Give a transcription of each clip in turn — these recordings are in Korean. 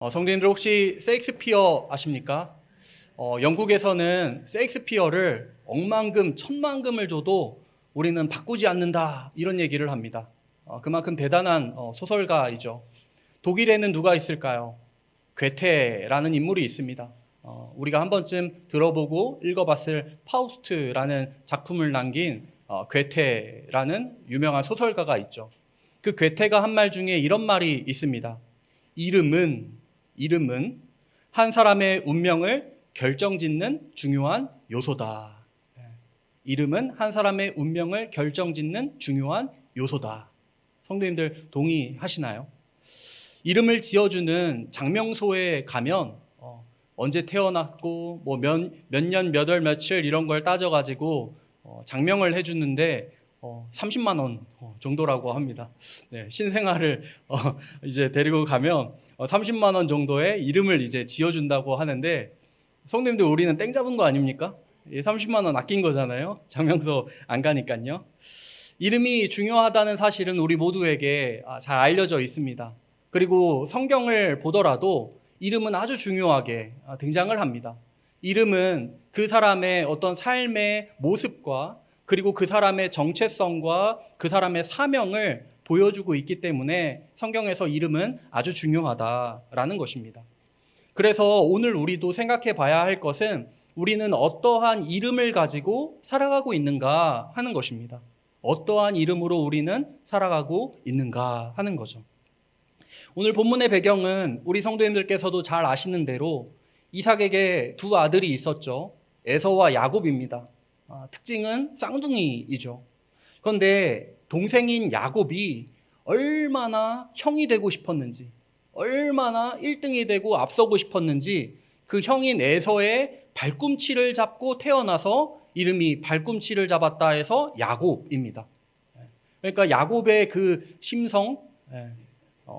성도님들 혹시 세익스피어 아십니까? 영국에서는 세익스피어를 억만금, 천만금을 줘도 우리는 바꾸지 않는다 이런 얘기를 합니다. 그만큼 대단한 소설가이죠. 독일에는 누가 있을까요? 괴테라는 인물이 있습니다. 우리가 한 번쯤 들어보고 읽어봤을 파우스트라는 작품을 남긴 괴테라는 유명한 소설가가 있죠. 그 괴테가 한 말 중에 이런 말이 있습니다. 이름은 한 사람의 운명을 결정짓는 중요한 요소다. 이름은 한 사람의 운명을 결정짓는 중요한 요소다. 성도님들 동의하시나요? 이름을 지어주는 장명소에 가면 언제 태어났고 뭐 몇 년, 몇 월, 며칠 이런 걸 따져가지고 장명을 해주는데 30만 원 정도라고 합니다. 네, 신생아를 이제 데리고 가면 30만 원 정도의 이름을 이제 지어준다고 하는데, 성도님들 우리는 땡 잡은 거 아닙니까? 30만 원 아낀 거잖아요. 장명소 안 가니까요. 이름이 중요하다는 사실은 우리 모두에게 잘 알려져 있습니다. 그리고 성경을 보더라도 이름은 아주 중요하게 등장을 합니다. 이름은 그 사람의 어떤 삶의 모습과 그리고 그 사람의 정체성과 그 사람의 사명을 보여주고 있기 때문에 성경에서 이름은 아주 중요하다라는 것입니다. 그래서 오늘 우리도 생각해 봐야 할 것은 우리는 어떠한 이름을 가지고 살아가고 있는가 하는 것입니다. 어떠한 이름으로 우리는 살아가고 있는가 하는 거죠. 오늘 본문의 배경은 우리 성도님들께서도 잘 아시는 대로 이삭에게 두 아들이 있었죠. 에서와 야곱입니다. 특징은 쌍둥이이죠. 그런데 동생인 야곱이 얼마나 형이 되고 싶었는지, 얼마나 1등이 되고 앞서고 싶었는지 그 형인 에서의 발꿈치를 잡고 태어나서 이름이 발꿈치를 잡았다 해서 야곱입니다. 그러니까 야곱의 그 심성,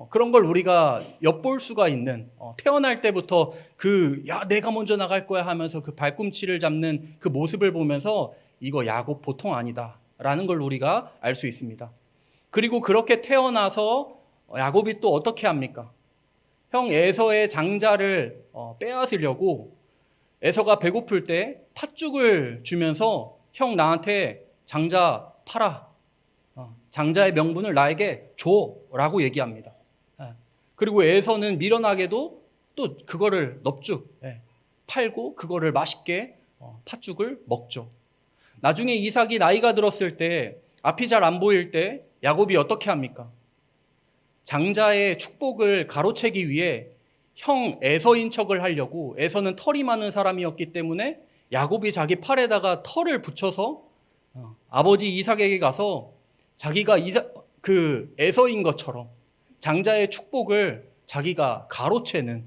그런 걸 우리가 엿볼 수가 있는, 태어날 때부터 야, 내가 먼저 나갈 거야 하면서 그 발꿈치를 잡는 그 모습을 보면서 이거 야곱 보통 아니다 라는 걸 우리가 알 수 있습니다. 그리고 그렇게 태어나서 야곱이 또 어떻게 합니까? 형 에서의 장자를 빼앗으려고 에서가 배고플 때 팥죽을 주면서 형 나한테 장자 팔아, 장자의 명분을 나에게 줘라고 얘기합니다. 그리고 에서는 미련하게도 또 그거를 넙죽 팔고 그거를 맛있게 팥죽을 먹죠. 나중에 이삭이 나이가 들었을 때 앞이 잘 안 보일 때 야곱이 어떻게 합니까? 장자의 축복을 가로채기 위해 형 에서인 척을 하려고, 에서는 털이 많은 사람이었기 때문에 야곱이 자기 팔에다가 털을 붙여서 아버지 이삭에게 가서 자기가 에서인 것처럼 장자의 축복을 자기가 가로채는,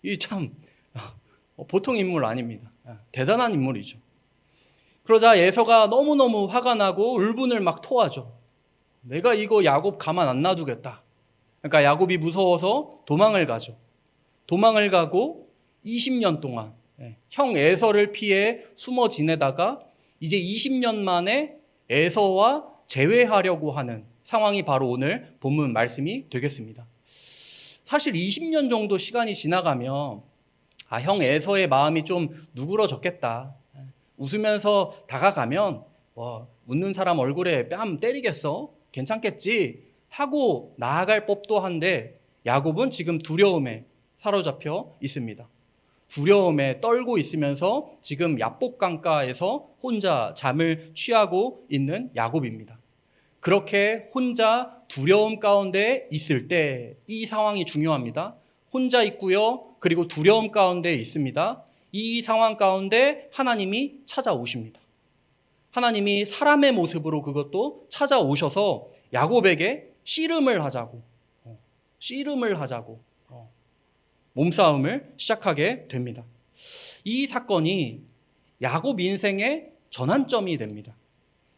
이 참 보통 인물 아닙니다. 대단한 인물이죠. 그러자 에서가 너무너무 화가 나고 울분을 막 토하죠. 내가 이거 야곱 가만 안 놔두겠다. 그러니까 야곱이 무서워서 도망을 가죠. 도망을 가고 20년 동안 형 에서를 피해 숨어 지내다가 이제 20년 만에 에서와 재회하려고 하는 상황이 바로 오늘 본문 말씀이 되겠습니다. 사실 20년 정도 시간이 지나가면 형 에서의 마음이 좀 누그러졌겠다. 웃으면서 다가가면 웃는 사람 얼굴에 뺨 때리겠어? 괜찮겠지? 하고 나아갈 법도 한데 야곱은 지금 두려움에 사로잡혀 있습니다. 두려움에 떨고 있으면서 지금 야복강가에서 혼자 잠을 취하고 있는 야곱입니다. 그렇게 혼자 두려움 가운데 있을 때 이 상황이 중요합니다. 혼자 있고요. 그리고 두려움 가운데 있습니다. 이 상황 가운데 하나님이 찾아오십니다. 하나님이 사람의 모습으로 그것도 찾아오셔서 야곱에게 씨름을 하자고 몸싸움을 시작하게 됩니다. 이 사건이 야곱 인생의 전환점이 됩니다.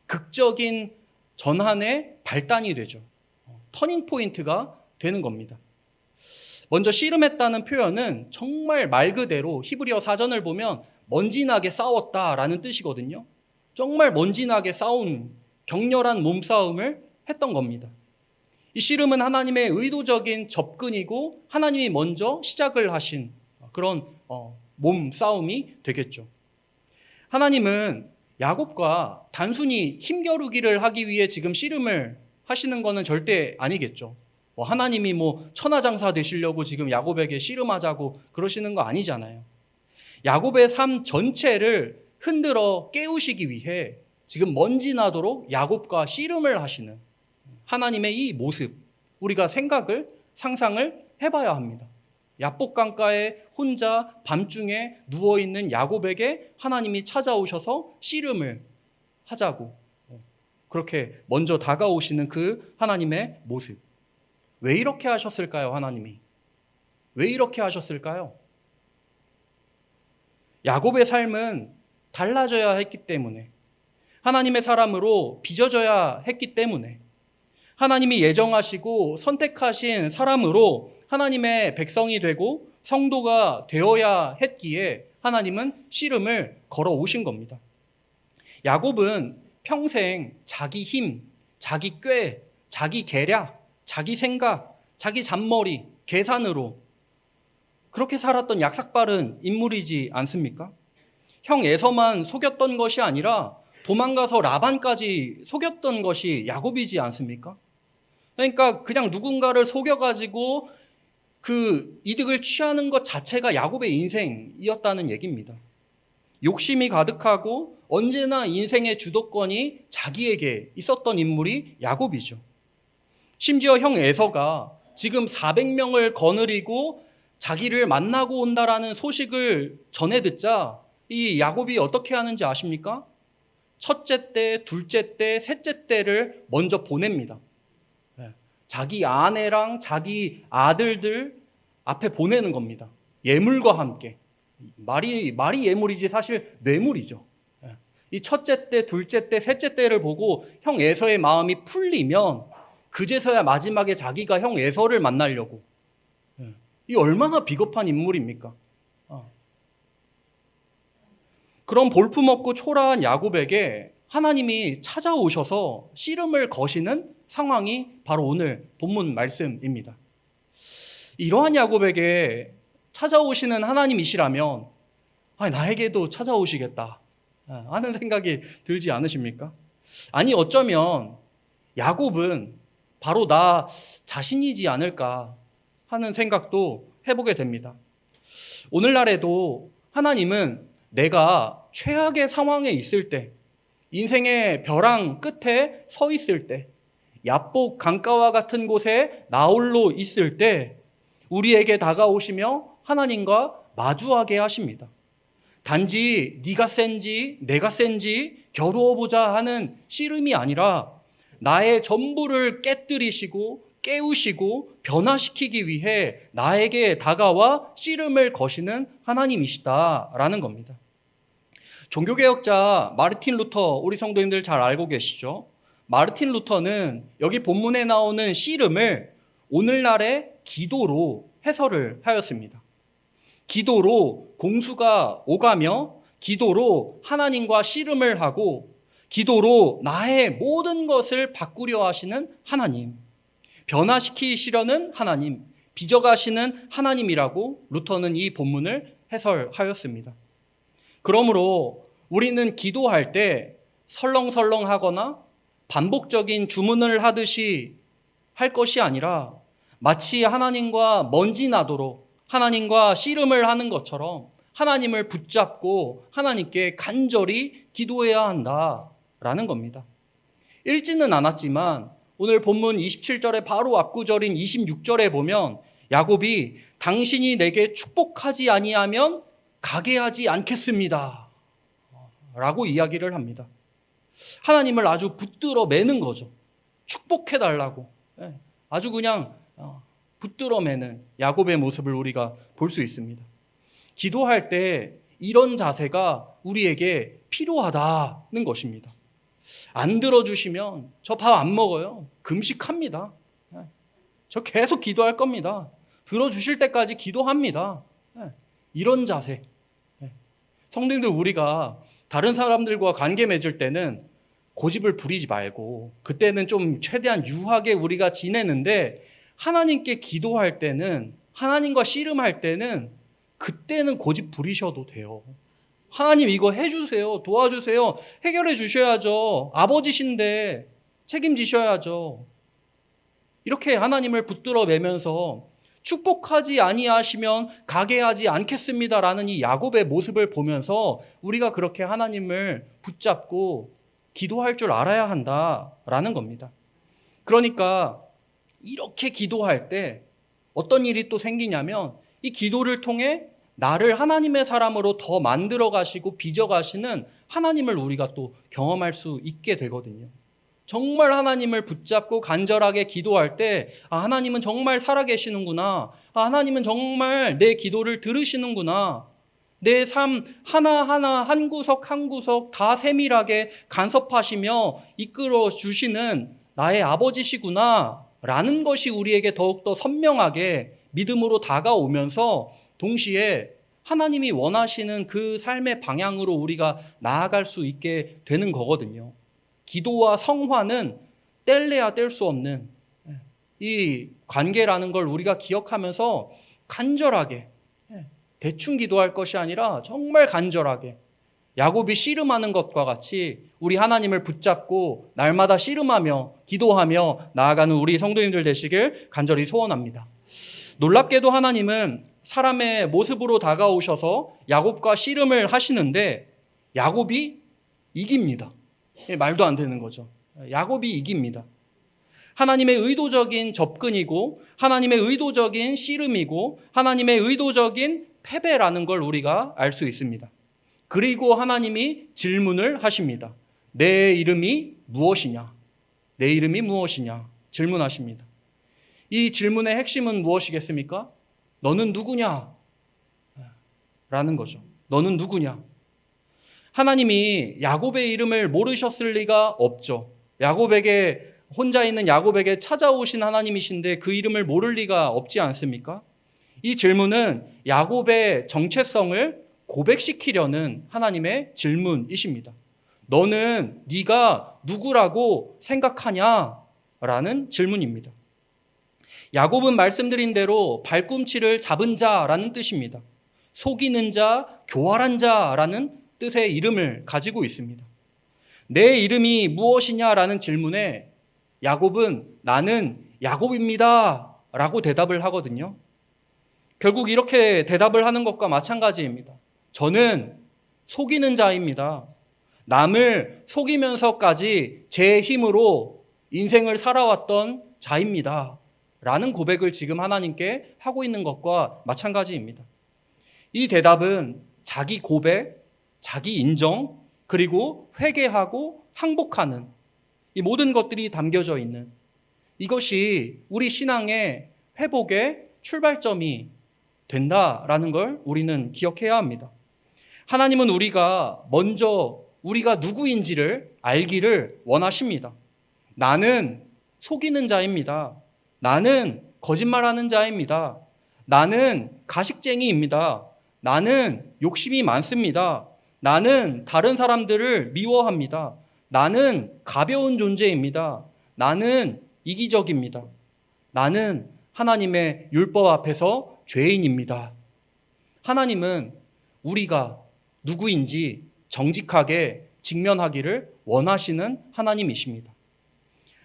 극적인 전환의 발단이 되죠. 터닝 포인트가 되는 겁니다. 먼저 씨름했다는 표현은 정말 말 그대로 히브리어 사전을 보면 먼지나게 싸웠다라는 뜻이거든요. 정말 먼지나게 싸운 격렬한 몸싸움을 했던 겁니다. 이 씨름은 하나님의 의도적인 접근이고 하나님이 먼저 시작을 하신 그런 몸싸움이 되겠죠. 하나님은 야곱과 단순히 힘겨루기를 하기 위해 지금 씨름을 하시는 것은 절대 아니겠죠. 하나님이 천하장사 되시려고 지금 야곱에게 씨름하자고 그러시는 거 아니잖아요. 야곱의 삶 전체를 흔들어 깨우시기 위해 지금 먼지 나도록 야곱과 씨름을 하시는 하나님의 이 모습, 우리가 상상을 해봐야 합니다. 야복 강가에 혼자 밤중에 누워있는 야곱에게 하나님이 찾아오셔서 씨름을 하자고 그렇게 먼저 다가오시는 그 하나님의 모습. 왜 이렇게 하셨을까요, 하나님이? 왜 이렇게 하셨을까요? 야곱의 삶은 달라져야 했기 때문에, 하나님의 사람으로 빚어져야 했기 때문에, 하나님이 예정하시고 선택하신 사람으로 하나님의 백성이 되고 성도가 되어야 했기에 하나님은 씨름을 걸어오신 겁니다. 야곱은 평생 자기 힘, 자기 꾀, 자기 계략, 자기 생각, 자기 잔머리, 계산으로 그렇게 살았던 약삭빠른 인물이지 않습니까? 형 에서만 속였던 것이 아니라 도망가서 라반까지 속였던 것이 야곱이지 않습니까? 그러니까 그냥 누군가를 속여가지고 그 이득을 취하는 것 자체가 야곱의 인생이었다는 얘기입니다. 욕심이 가득하고 언제나 인생의 주도권이 자기에게 있었던 인물이 야곱이죠. 심지어 형 에서가 지금 400명을 거느리고 자기를 만나고 온다라는 소식을 전해 듣자 이 야곱이 어떻게 하는지 아십니까? 첫째 때, 둘째 때, 셋째 때를 먼저 보냅니다. 자기 아내랑 자기 아들들 앞에 보내는 겁니다. 예물과 함께. 말이 예물이지 사실 뇌물이죠. 이 첫째 때, 둘째 때, 셋째 때를 보고 형 에서의 마음이 풀리면 그제서야 마지막에 자기가 형 에서를 만나려고. 이 얼마나 비겁한 인물입니까? 그런 볼품없고 초라한 야곱에게 하나님이 찾아오셔서 씨름을 거시는 상황이 바로 오늘 본문 말씀입니다. 이러한 야곱에게 찾아오시는 하나님이시라면 나에게도 찾아오시겠다 하는 생각이 들지 않으십니까? 아니 어쩌면 야곱은 바로 나 자신이지 않을까 하는 생각도 해보게 됩니다. 오늘날에도 하나님은 내가 최악의 상황에 있을 때, 인생의 벼랑 끝에 서 있을 때, 야복 강가와 같은 곳에 나홀로 있을 때 우리에게 다가오시며 하나님과 마주하게 하십니다. 단지 네가 센지 내가 센지 겨루어보자 하는 씨름이 아니라 나의 전부를 깨뜨리시고 깨우시고 변화시키기 위해 나에게 다가와 씨름을 거시는 하나님이시다라는 겁니다. 종교개혁자 마르틴 루터, 우리 성도님들 잘 알고 계시죠? 마르틴 루터는 여기 본문에 나오는 씨름을 오늘날의 기도로 해설을 하였습니다. 기도로 공수가 오가며 기도로 하나님과 씨름을 하고 기도로 나의 모든 것을 바꾸려 하시는 하나님, 변화시키시려는 하나님, 빚어가시는 하나님이라고 루터는 이 본문을 해설하였습니다. 그러므로 우리는 기도할 때 설렁설렁하거나 반복적인 주문을 하듯이 할 것이 아니라 마치 하나님과 먼지 나도록 하나님과 씨름을 하는 것처럼 하나님을 붙잡고 하나님께 간절히 기도해야 한다라는 겁니다. 읽지는 않았지만 오늘 본문 27절의 바로 앞구절인 26절에 보면 야곱이 당신이 내게 축복하지 아니하면 가게 하지 않겠습니다 라고 이야기를 합니다. 하나님을 아주 붙들어 매는 거죠. 축복해달라고. 아주 그냥 붙들어 매는 야곱의 모습을 우리가 볼 수 있습니다. 기도할 때 이런 자세가 우리에게 필요하다는 것입니다. 안 들어주시면 저 밥 안 먹어요. 금식합니다. 저 계속 기도할 겁니다. 들어주실 때까지 기도합니다. 이런 자세. 성도님들, 우리가 다른 사람들과 관계 맺을 때는 고집을 부리지 말고 그때는 좀 최대한 유하게 우리가 지내는데 하나님께 기도할 때는 하나님과 씨름할 때는 그때는 고집 부리셔도 돼요. 하나님 이거 해주세요. 도와주세요. 해결해 주셔야죠. 아버지신데 책임지셔야죠. 이렇게 하나님을 붙들어 매면서 축복하지 아니하시면 가게 하지 않겠습니다라는 이 야곱의 모습을 보면서 우리가 그렇게 하나님을 붙잡고 기도할 줄 알아야 한다라는 겁니다. 그러니까 이렇게 기도할 때 어떤 일이 또 생기냐면 이 기도를 통해 나를 하나님의 사람으로 더 만들어 가시고 빚어 가시는 하나님을 우리가 또 경험할 수 있게 되거든요. 정말 하나님을 붙잡고 간절하게 기도할 때 하나님은 정말 살아계시는구나. 하나님은 정말 내 기도를 들으시는구나. 내 삶 하나하나 한 구석 한 구석 다 세밀하게 간섭하시며 이끌어 주시는 나의 아버지시구나 라는 것이 우리에게 더욱더 선명하게 믿음으로 다가오면서 동시에 하나님이 원하시는 그 삶의 방향으로 우리가 나아갈 수 있게 되는 거거든요. 기도와 성화는 뗄래야 뗄 수 없는 이 관계라는 걸 우리가 기억하면서 간절하게 대충 기도할 것이 아니라 정말 간절하게 야곱이 씨름하는 것과 같이 우리 하나님을 붙잡고 날마다 씨름하며 기도하며 나아가는 우리 성도님들 되시길 간절히 소원합니다. 놀랍게도 하나님은 사람의 모습으로 다가오셔서 야곱과 씨름을 하시는데 야곱이 이깁니다. 말도 안 되는 거죠. 야곱이 이깁니다. 하나님의 의도적인 접근이고 하나님의 의도적인 씨름이고 하나님의 의도적인 패배라는 걸 우리가 알 수 있습니다. 그리고 하나님이 질문을 하십니다. 내 이름이 무엇이냐? 내 이름이 무엇이냐? 질문하십니다. 이 질문의 핵심은 무엇이겠습니까? 너는 누구냐? 라는 거죠. 너는 누구냐? 하나님이 야곱의 이름을 모르셨을 리가 없죠. 야곱에게 혼자 있는 야곱에게 찾아오신 하나님이신데 그 이름을 모를 리가 없지 않습니까? 이 질문은 야곱의 정체성을 고백시키려는 하나님의 질문이십니다. 너는 네가 누구라고 생각하냐? 라는 질문입니다. 야곱은 말씀드린 대로 발꿈치를 잡은 자라는 뜻입니다. 속이는 자, 교활한 자라는 뜻의 이름을 가지고 있습니다. 내 이름이 무엇이냐라는 질문에 야곱은 나는 야곱입니다 라고 대답을 하거든요. 결국 이렇게 대답을 하는 것과 마찬가지입니다. 저는 속이는 자입니다. 남을 속이면서까지 제 힘으로 인생을 살아왔던 자입니다 라는 고백을 지금 하나님께 하고 있는 것과 마찬가지입니다. 이 대답은 자기 고백, 자기 인정, 그리고 회개하고 항복하는 이 모든 것들이 담겨져 있는 이것이 우리 신앙의 회복의 출발점이 된다라는 걸 우리는 기억해야 합니다. 하나님은 우리가 먼저 우리가 누구인지를 알기를 원하십니다. 나는 속이는 자입니다. 나는 거짓말하는 자입니다. 나는 가식쟁이입니다. 나는 욕심이 많습니다. 나는 다른 사람들을 미워합니다. 나는 가벼운 존재입니다. 나는 이기적입니다. 나는 하나님의 율법 앞에서 죄인입니다. 하나님은 우리가 누구인지 정직하게 직면하기를 원하시는 하나님이십니다.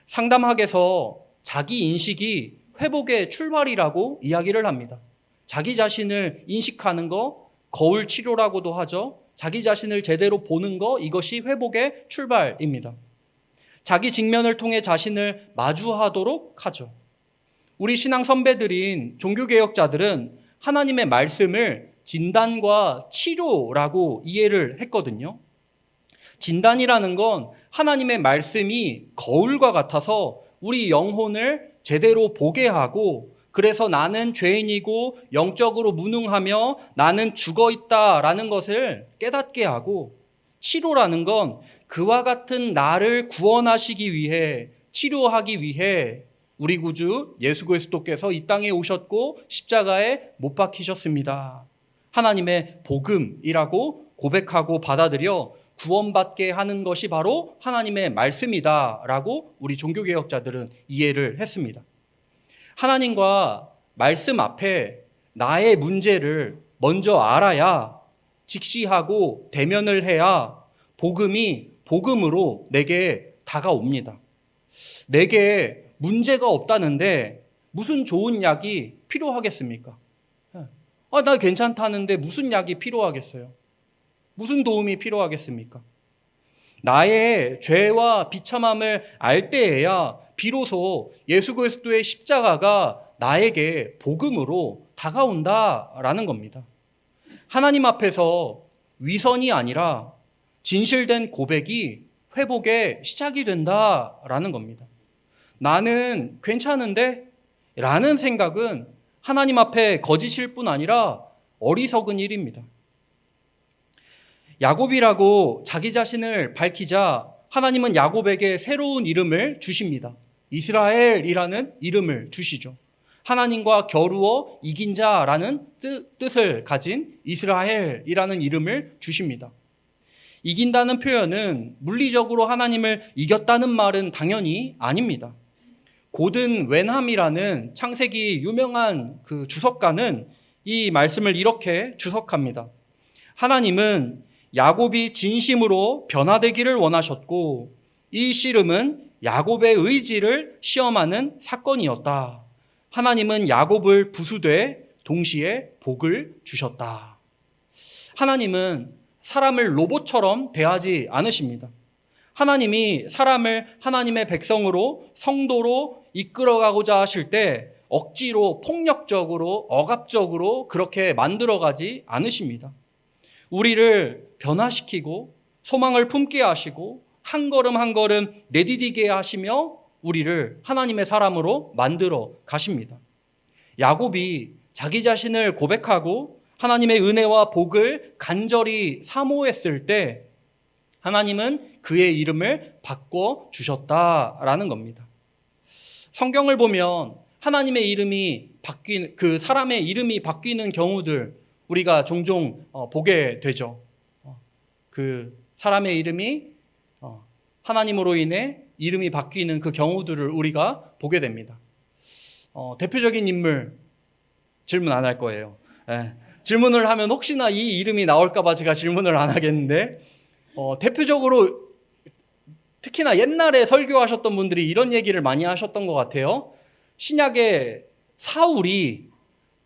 상담학에서 자기 인식이 회복의 출발이라고 이야기를 합니다. 자기 자신을 인식하는 거 거울 치료라고도 하죠. 자기 자신을 제대로 보는 거 이것이 회복의 출발입니다. 자기 직면을 통해 자신을 마주하도록 하죠. 우리 신앙 선배들인 종교개혁자들은 하나님의 말씀을 진단과 치료라고 이해를 했거든요. 진단이라는 건 하나님의 말씀이 거울과 같아서 우리 영혼을 제대로 보게 하고 그래서 나는 죄인이고 영적으로 무능하며 나는 죽어있다라는 것을 깨닫게 하고 치료라는 건 그와 같은 나를 구원하시기 위해 치료하기 위해 우리 구주 예수 그리스도께서 이 땅에 오셨고 십자가에 못 박히셨습니다. 하나님의 복음이라고 고백하고 받아들여 구원받게 하는 것이 바로 하나님의 말씀이다라고 우리 종교개혁자들은 이해를 했습니다. 하나님과 말씀 앞에 나의 문제를 먼저 알아야 직시하고 대면을 해야 복음이 복음으로 내게 다가옵니다. 내게 문제가 없다는데 무슨 좋은 약이 필요하겠습니까? 나 괜찮다는데 무슨 약이 필요하겠어요? 무슨 도움이 필요하겠습니까? 나의 죄와 비참함을 알 때에야 비로소 예수 그리스도의 십자가가 나에게 복음으로 다가온다라는 겁니다. 하나님 앞에서 위선이 아니라 진실된 고백이 회복의 시작이 된다라는 겁니다. 나는 괜찮은데? 라는 생각은 하나님 앞에 거짓일 뿐 아니라 어리석은 일입니다. 야곱이라고 자기 자신을 밝히자 하나님은 야곱에게 새로운 이름을 주십니다. 이스라엘이라는 이름을 주시죠. 하나님과 겨루어 이긴 자라는 뜻을 가진 이스라엘이라는 이름을 주십니다. 이긴다는 표현은 물리적으로 하나님을 이겼다는 말은 당연히 아닙니다. 고든 웬함이라는 창세기 유명한 그 주석가는 이 말씀을 이렇게 주석합니다. 하나님은 야곱이 진심으로 변화되기를 원하셨고 이 씨름은 야곱의 의지를 시험하는 사건이었다. 하나님은 야곱을 부수되 동시에 복을 주셨다. 하나님은 사람을 로봇처럼 대하지 않으십니다. 하나님이 사람을 하나님의 백성으로 성도로 이끌어가고자 하실 때 억지로 폭력적으로 억압적으로 그렇게 만들어가지 않으십니다. 우리를 변화시키고 소망을 품게 하시고 한 걸음 한 걸음 내디디게 하시며 우리를 하나님의 사람으로 만들어 가십니다. 야곱이 자기 자신을 고백하고 하나님의 은혜와 복을 간절히 사모했을 때 하나님은 그의 이름을 바꿔 주셨다라는 겁니다. 성경을 보면 하나님의 이름이 바뀌는 그 사람의 이름이 바뀌는 경우들 우리가 종종 보게 되죠. 그 사람의 이름이 하나님으로 인해 이름이 바뀌는 그 경우들을 우리가 보게 됩니다. 대표적인 인물 질문 안 할 거예요. 질문을 하면 혹시나 이 이름이 나올까 봐 제가 질문을 안 하겠는데 대표적으로 특히나 옛날에 설교하셨던 분들이 이런 얘기를 많이 하셨던 것 같아요. 신약의 사울이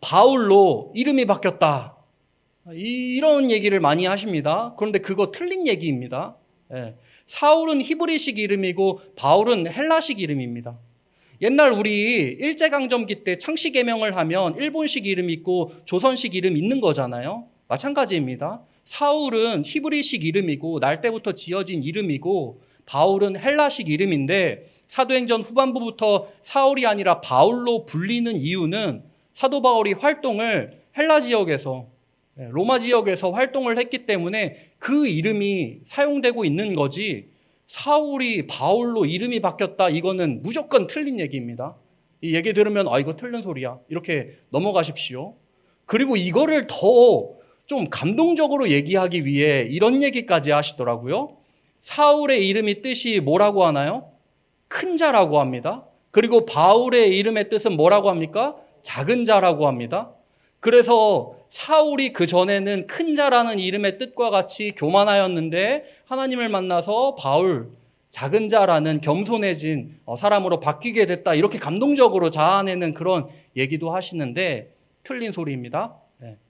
바울로 이름이 바뀌었다. 이런 얘기를 많이 하십니다. 그런데 그거 틀린 얘기입니다. 사울은 히브리식 이름이고 바울은 헬라식 이름입니다. 옛날 우리 일제강점기 때 창씨개명을 하면 일본식 이름 있고 조선식 이름 있는 거잖아요. 마찬가지입니다. 사울은 히브리식 이름이고 날 때부터 지어진 이름이고 바울은 헬라식 이름인데 사도행전 후반부부터 사울이 아니라 바울로 불리는 이유는 사도 바울이 활동을 헬라 지역에서 로마 지역에서 활동을 했기 때문에 그 이름이 사용되고 있는 거지 사울이 바울로 이름이 바뀌었다 이거는 무조건 틀린 얘기입니다. 이 얘기 들으면 이거 틀린 소리야 이렇게 넘어가십시오. 그리고 이거를 더 좀 감동적으로 얘기하기 위해 이런 얘기까지 하시더라고요. 사울의 이름이 뜻이 뭐라고 하나요? 큰 자라고 합니다. 그리고 바울의 이름의 뜻은 뭐라고 합니까? 작은 자라고 합니다. 그래서 사울이 그 전에는 큰 자라는 이름의 뜻과 같이 교만하였는데 하나님을 만나서 바울 작은 자라는 겸손해진 사람으로 바뀌게 됐다. 이렇게 감동적으로 자아내는 그런 얘기도 하시는데 틀린 소리입니다.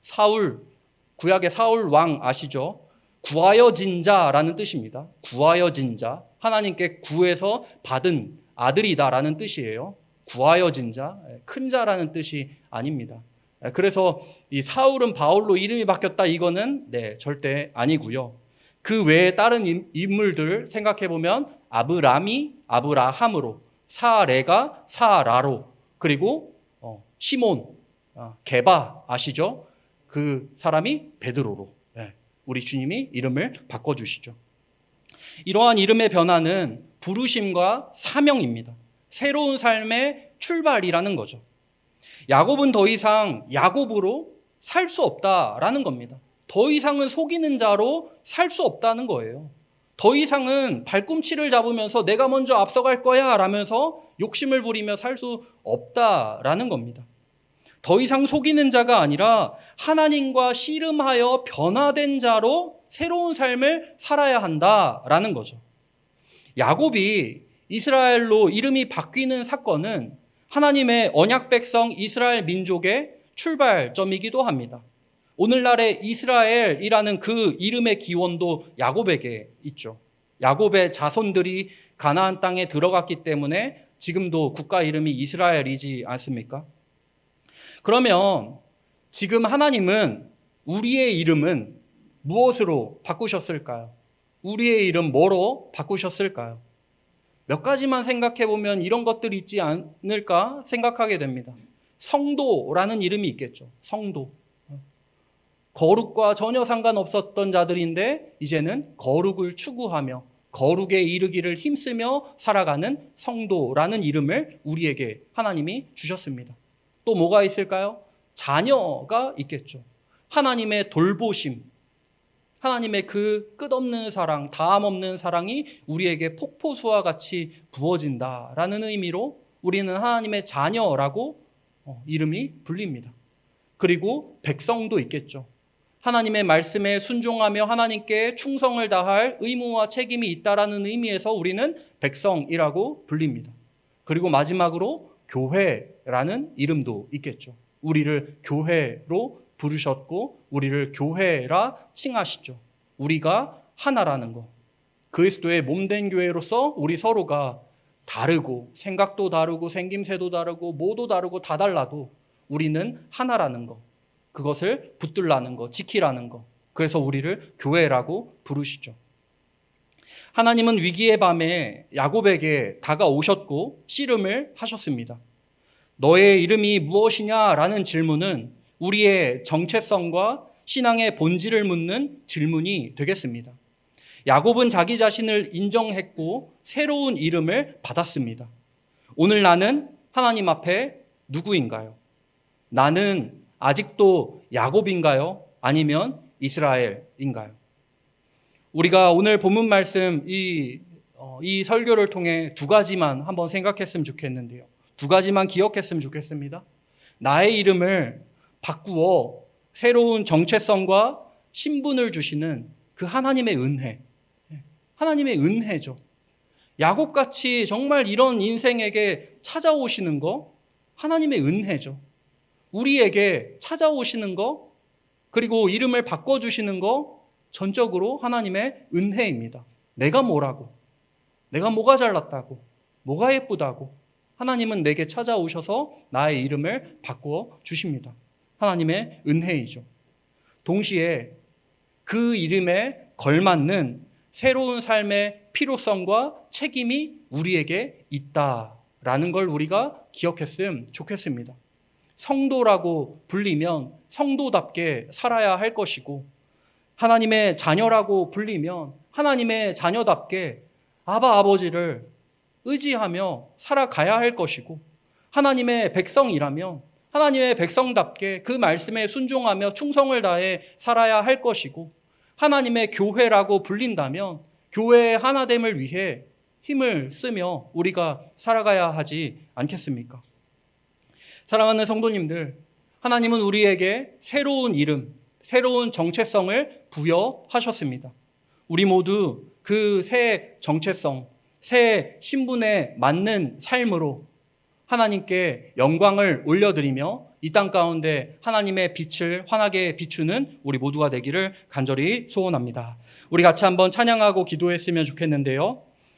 사울, 구약의 사울 왕 아시죠? 구하여진 자라는 뜻입니다. 구하여진 자, 하나님께 구해서 받은 아들이다라는 뜻이에요. 구하여진 자, 큰 자라는 뜻이 아닙니다. 그래서 이 사울은 바울로 이름이 바뀌었다 이거는 절대 아니고요. 그 외에 다른 인물들 생각해 보면 아브람이 아브라함으로, 사레가 사라로, 그리고 시몬, 게바 아시죠? 그 사람이 베드로로 우리 주님이 이름을 바꿔주시죠. 이러한 이름의 변화는 부르심과 사명입니다. 새로운 삶의 출발이라는 거죠. 야곱은 더 이상 야곱으로 살 수 없다라는 겁니다. 더 이상은 속이는 자로 살 수 없다는 거예요. 더 이상은 발꿈치를 잡으면서 내가 먼저 앞서갈 거야 라면서 욕심을 부리며 살 수 없다라는 겁니다. 더 이상 속이는 자가 아니라 하나님과 씨름하여 변화된 자로 새로운 삶을 살아야 한다라는 거죠. 야곱이 이스라엘로 이름이 바뀌는 사건은 하나님의 언약 백성 이스라엘 민족의 출발점이기도 합니다. 오늘날의 이스라엘이라는 그 이름의 기원도 야곱에게 있죠. 야곱의 자손들이 가나안 땅에 들어갔기 때문에 지금도 국가 이름이 이스라엘이지 않습니까? 그러면 지금 하나님은 우리의 이름은 무엇으로 바꾸셨을까요? 우리의 이름 뭐로 바꾸셨을까요? 몇 가지만 생각해 보면 이런 것들이 있지 않을까 생각하게 됩니다. 성도라는 이름이 있겠죠. 성도. 거룩과 전혀 상관없었던 자들인데 이제는 거룩을 추구하며 거룩에 이르기를 힘쓰며 살아가는 성도라는 이름을 우리에게 하나님이 주셨습니다. 또 뭐가 있을까요? 자녀가 있겠죠. 하나님의 돌보심, 하나님의 그 끝없는 사랑, 다함 없는 사랑이 우리에게 폭포수와 같이 부어진다라는 의미로 우리는 하나님의 자녀라고 이름이 불립니다. 그리고 백성도 있겠죠. 하나님의 말씀에 순종하며 하나님께 충성을 다할 의무와 책임이 있다라는 의미에서 우리는 백성이라고 불립니다. 그리고 마지막으로 교회라는 이름도 있겠죠. 우리를 교회로 부르셨고 우리를 교회라 칭하시죠. 우리가 하나라는 거. 그리스도의 몸된 교회로서 우리 서로가 다르고 생각도 다르고 생김새도 다르고 뭐도 다르고 다 달라도 우리는 하나라는 거. 그것을 붙들라는 거, 지키라는 거. 그래서 우리를 교회라고 부르시죠. 하나님은 위기의 밤에 야곱에게 다가오셨고 씨름을 하셨습니다. 너의 이름이 무엇이냐라는 질문은 우리의 정체성과 신앙의 본질을 묻는 질문이 되겠습니다. 야곱은 자기 자신을 인정했고 새로운 이름을 받았습니다. 오늘 나는 하나님 앞에 누구인가요? 나는 아직도 야곱인가요? 아니면 이스라엘인가요? 우리가 오늘 본문 말씀 이 설교를 통해 두 가지만 한번 생각했으면 좋겠는데요. 두 가지만 기억했으면 좋겠습니다. 나의 이름을 바꾸어 새로운 정체성과 신분을 주시는 그 하나님의 은혜. 하나님의 은혜죠. 야곱같이 정말 이런 인생에게 찾아오시는 거 하나님의 은혜죠. 우리에게 찾아오시는 거 그리고 이름을 바꿔주시는 거 전적으로 하나님의 은혜입니다. 내가 뭐라고, 내가 뭐가 잘났다고, 뭐가 예쁘다고 하나님은 내게 찾아오셔서 나의 이름을 바꿔 주십니다. 하나님의 은혜이죠. 동시에 그 이름에 걸맞는 새로운 삶의 필요성과 책임이 우리에게 있다라는 걸 우리가 기억했으면 좋겠습니다. 성도라고 불리면 성도답게 살아야 할 것이고 하나님의 자녀라고 불리면 하나님의 자녀답게 아바 아버지를 의지하며 살아가야 할 것이고 하나님의 백성이라면 하나님의 백성답게 그 말씀에 순종하며 충성을 다해 살아야 할 것이고 하나님의 교회라고 불린다면 교회의 하나됨을 위해 힘을 쓰며 우리가 살아가야 하지 않겠습니까? 사랑하는 성도님들, 하나님은 우리에게 새로운 이름, 새로운 정체성을 부여하셨습니다. 우리 모두 그 새 정체성, 새 신분에 맞는 삶으로 하나님께 영광을 올려드리며 이 땅 가운데 하나님의 빛을 환하게 비추는 우리 모두가 되기를 간절히 소원합니다. 우리 같이 한번 찬양하고 기도했으면 좋겠는데요.